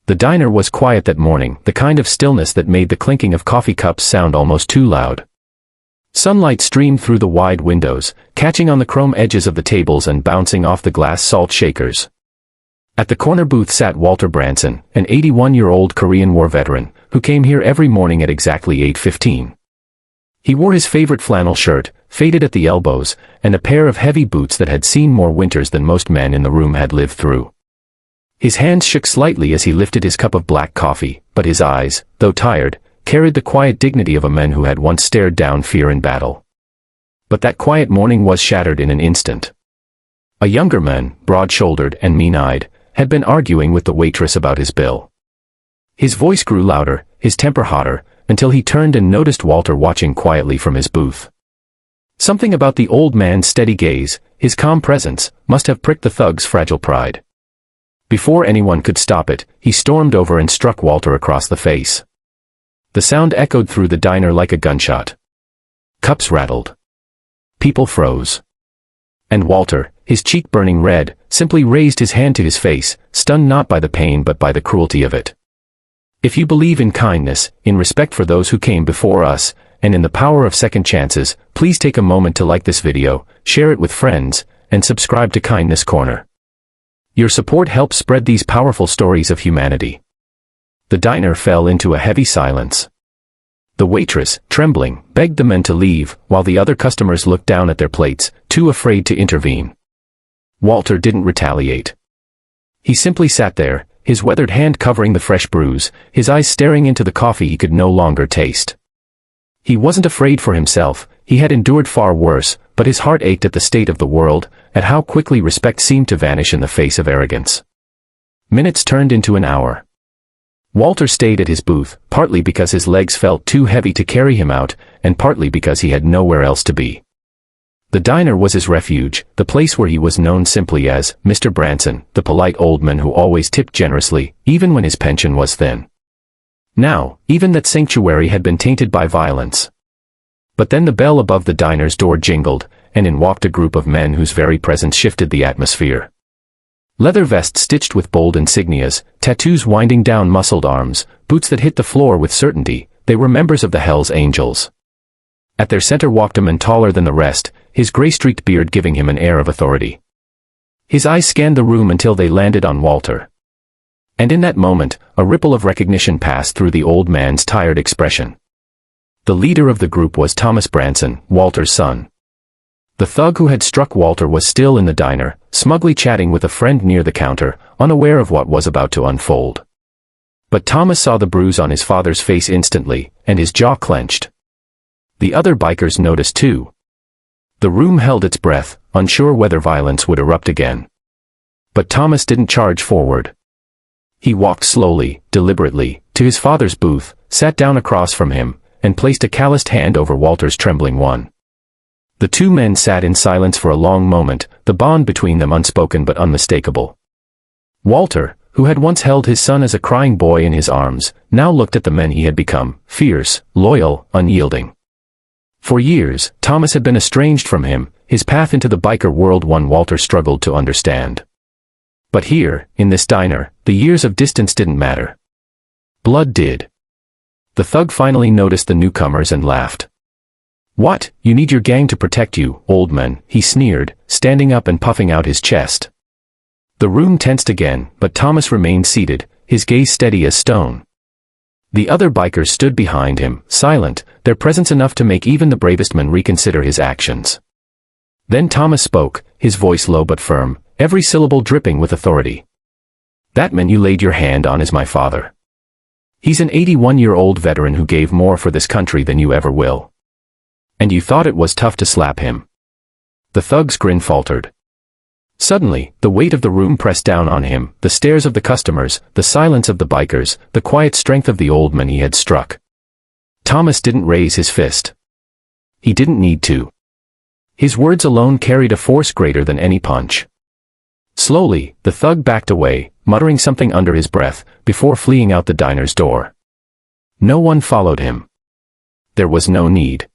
The diner was quiet that morning, the kind of stillness that made the clinking of coffee cups sound almost too loud. Sunlight streamed through the wide windows, catching on the chrome edges of the tables and bouncing off the glass salt shakers. At the corner booth sat Walter Branson, an 81-year-old Korean War veteran, who came here every morning at exactly 8:15. He wore his favorite flannel shirt, faded at the elbows, and a pair of heavy boots that had seen more winters than most men in the room had lived through. His hands shook slightly as he lifted his cup of black coffee, but his eyes, though tired, carried the quiet dignity of a man who had once stared down fear in battle. But that quiet morning was shattered in an instant. A younger man, broad-shouldered and mean-eyed, had been arguing with the waitress about his bill. His voice grew louder, his temper hotter, until he turned and noticed Walter watching quietly from his booth. Something about the old man's steady gaze, his calm presence, must have pricked the thug's fragile pride. Before anyone could stop it, he stormed over and struck Walter across the face. The sound echoed through the diner like a gunshot. Cups rattled. People froze. And Walter, his cheek burning red, simply raised his hand to his face, stunned not by the pain but by the cruelty of it. If you believe in kindness, in respect for those who came before us, and in the power of second chances, please take a moment to like this video, share it with friends, and subscribe to Kindness Corner. Your support helps spread these powerful stories of humanity. The diner fell into a heavy silence. The waitress, trembling, begged the men to leave, while the other customers looked down at their plates, too afraid to intervene. Walter didn't retaliate. He simply sat there, his weathered hand covering the fresh bruise, his eyes staring into the coffee he could no longer taste. He wasn't afraid for himself, he had endured far worse, but his heart ached at the state of the world, at how quickly respect seemed to vanish in the face of arrogance. Minutes turned into an hour. Walter stayed at his booth, partly because his legs felt too heavy to carry him out, and partly because he had nowhere else to be. The diner was his refuge, the place where he was known simply as Mr. Branson, the polite old man who always tipped generously, even when his pension was thin. Now, even that sanctuary had been tainted by violence. But then the bell above the diner's door jingled, and in walked a group of men whose very presence shifted the atmosphere. Leather vests stitched with bold insignias, tattoos winding down muscled arms, boots that hit the floor with certainty, they were members of the Hells Angels. At their center walked a man taller than the rest, his gray-streaked beard giving him an air of authority. His eyes scanned the room until they landed on Walter. And in that moment, a ripple of recognition passed through the old man's tired expression. The leader of the group was Thomas Branson, Walter's son. The thug who had struck Walter was still in the diner, smugly chatting with a friend near the counter, unaware of what was about to unfold. But Thomas saw the bruise on his father's face instantly, and his jaw clenched. The other bikers noticed too. The room held its breath, unsure whether violence would erupt again. But Thomas didn't charge forward. He walked slowly, deliberately, to his father's booth, sat down across from him, and placed a calloused hand over Walter's trembling one. The two men sat in silence for a long moment, the bond between them unspoken but unmistakable. Walter, who had once held his son as a crying boy in his arms, now looked at the men he had become, fierce, loyal, unyielding. For years, Thomas had been estranged from him, his path into the biker world one Walter struggled to understand. But here, in this diner, the years of distance didn't matter. Blood did. The thug finally noticed the newcomers and laughed. "What, you need your gang to protect you, old man," he sneered, standing up and puffing out his chest. The room tensed again, but Thomas remained seated, his gaze steady as stone. The other bikers stood behind him, silent, their presence enough to make even the bravest man reconsider his actions. Then Thomas spoke, his voice low but firm, every syllable dripping with authority. "That man you laid your hand on is my father. He's an 81-year-old veteran who gave more for this country than you ever will. And you thought it was tough to slap him." The thug's grin faltered. Suddenly, the weight of the room pressed down on him, the stares of the customers, the silence of the bikers, the quiet strength of the old man he had struck. Thomas didn't raise his fist. He didn't need to. His words alone carried a force greater than any punch. Slowly, the thug backed away, muttering something under his breath, before fleeing out the diner's door. No one followed him. There was no need.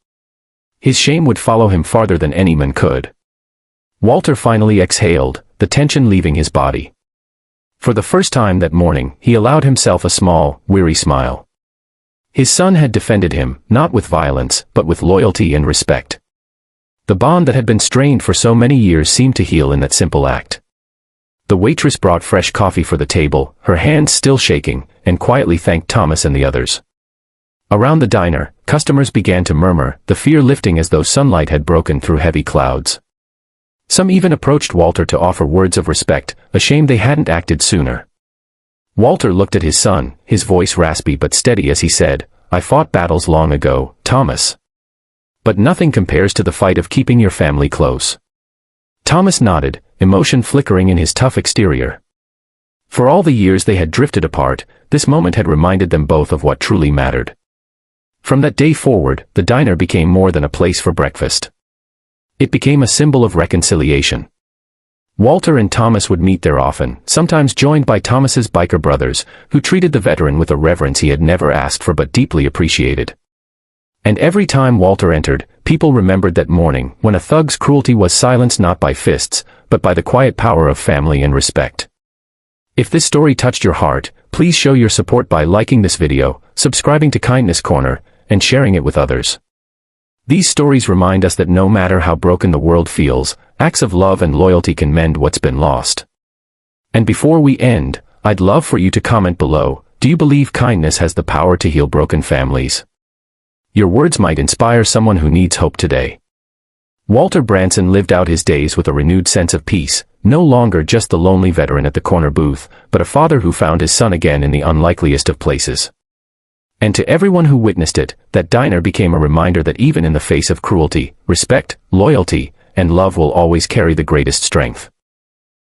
His shame would follow him farther than any man could. Walter finally exhaled, the tension leaving his body. For the first time that morning, he allowed himself a small, weary smile. His son had defended him, not with violence, but with loyalty and respect. The bond that had been strained for so many years seemed to heal in that simple act. The waitress brought fresh coffee for the table, her hands still shaking, and quietly thanked Thomas and the others. Around the diner, customers began to murmur, the fear lifting as though sunlight had broken through heavy clouds. Some even approached Walter to offer words of respect, ashamed they hadn't acted sooner. Walter looked at his son, his voice raspy but steady as he said, "I fought battles long ago, Thomas. But nothing compares to the fight of keeping your family close." Thomas nodded, emotion flickering in his tough exterior. For all the years they had drifted apart, this moment had reminded them both of what truly mattered. From that day forward, the diner became more than a place for breakfast. It became a symbol of reconciliation. Walter and Thomas would meet there often, sometimes joined by Thomas's biker brothers, who treated the veteran with a reverence he had never asked for but deeply appreciated. And every time Walter entered, people remembered that morning, when a thug's cruelty was silenced not by fists, but by the quiet power of family and respect. If this story touched your heart, please show your support by liking this video, subscribing to Kindness Corner, and sharing it with others. These stories remind us that no matter how broken the world feels, acts of love and loyalty can mend what's been lost. And before we end, I'd love for you to comment below, do you believe kindness has the power to heal broken families? Your words might inspire someone who needs hope today. Walter Branson lived out his days with a renewed sense of peace, no longer just the lonely veteran at the corner booth, but a father who found his son again in the unlikeliest of places. And to everyone who witnessed it, that diner became a reminder that even in the face of cruelty, respect, loyalty, and love will always carry the greatest strength.